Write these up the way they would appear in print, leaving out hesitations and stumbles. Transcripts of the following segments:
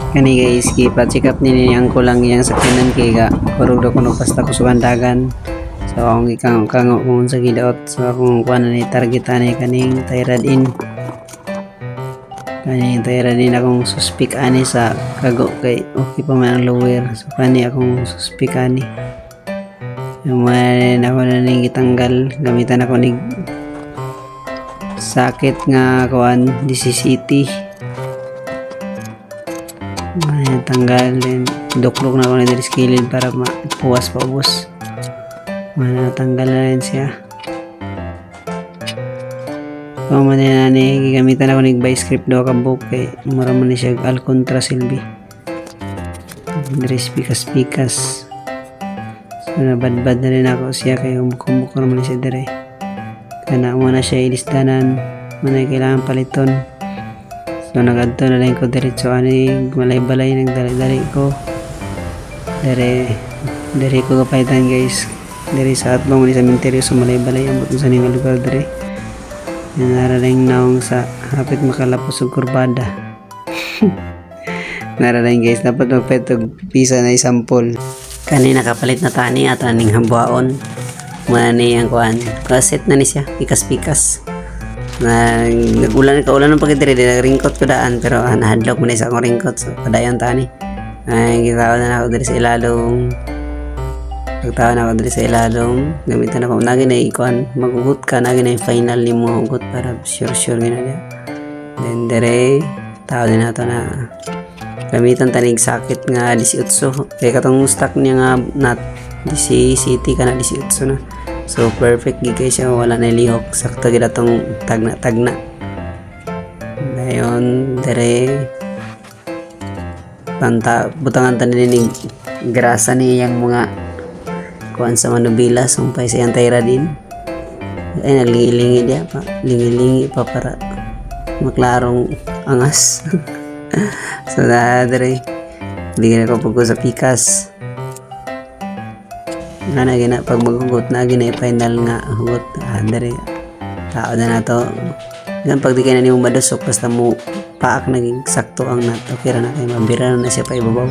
Kani guys, check up ni ang kulang yang sakyanan kay ga kurog do kuno basta kusugan dagan. So ang ikang kango kung sa gidaot so akong kuan ni targetan ni kaning Tyradin. Kaning Tyradin akong suspek ani sa kago kay okay pa man ang lower. So kani akong suspek ani. Naman ako na ning gitanggal gamitan ako ning sakit nga kuan DCCT. Tanggal din duklok na ako na diri skilid para mapuwas pa ubos. Tanggal na rin siya. So man ni gigamitan ako ning by script do ka book kay mura man ni siya Alcontra Silvi. Diri pikas. So nabadbad na rin ako siya kay umukong naman siya diri. Kana mo na siya ilisdanan man kailangan paliton. So nagadto na lang ko diretso ani balay-balay nagdali-dali ko. Dere ko kapaitan guys. Dere sa atbang ni sa cemetery so balay-balay ambot sa ning lugar dere. Nararing naong sa hapit makalapos og kurbada. Nararing guys dapat magpetog pisa na isampol. Kani nakapalit na tani at aning hambuaon. Muna ni ang kuan. Kaset na ni siya pikas-pikas. Kaulan ng pagkitiri ringkot ko daan pero nahadlok mo na isa akong ringkot so padayon tani ay gitawa na ako diri sa ilalong gamitan ako nagi na ikuan magugut ka nagi na yung final ni mo hugot para sure gina dia then dire tao din nato na gamitan tanig sakit nga 18 kay katong stock niya nga nat DCCT ka na 18 na. So perfect gigay siya wala na lihok sakto gid atong tagna dayon dere butangan tanin ni grasa ni yang mga kuan sa manubila sumpay sa yang Tyradin ay naglingi dia pa lingi pa para maklarong angas. So dere di ko pagko sa pikas na gina pag maghugot na gina final nga hugot dere tao na nato yan pag di kay na nimo madusok basta mo paak naging sakto ang nat okay ra na kay mabira na siya pa ibabaw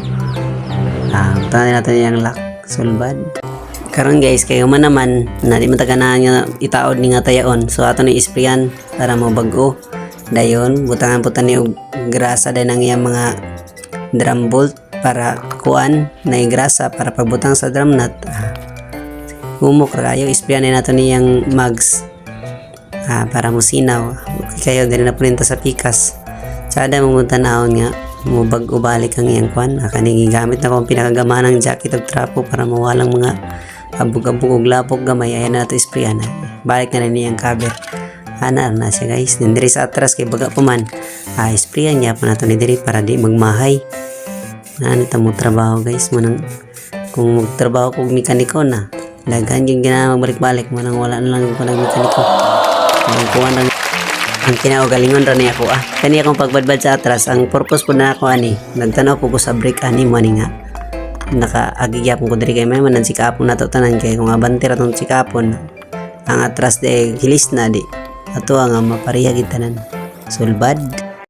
tanan natin yang lock sulbad karon guys kayo man naman na di mataganahan nga itaod ni nga tayaon so ato ni isprayan para mo bag-o dayon butangan putan ni og grasa din ang iyang mga drum bolt para kuan na grasa para pagbutang sa drum nut humok kayo isprayan nato niyang mags para musinaw kayo din na puninta sa pikas sada mong tanawon nga mo bag-o balik ang iyang kwan kani gigamit na ko ang pinakagamanang jacket og trapo para mawalang mga abog-abog og lapok gamay ayan nato isprayan balik na niyang cover ana na siya guys din diri sa atras kay baga pa man isprayan niya pa nato ni diri para di magmahay na nita mo trabaho guys manang kung magtrabaho kog mekaniko na daghan yung gina magbalik-balik mo nang wala na lang yung palang mekaniko ang kuha ng ang kinaugalingon ra niya ako kani akong pagbadbad sa atras ang purpose po na ako ani nagtanaw ko sa break ani mo ani nga nakaagigya ko diri kay may manan sikapon nato tanan kay kung abante ra tong sikapon ang atras de gilis na di ato nga mapariha gid tanan sulbad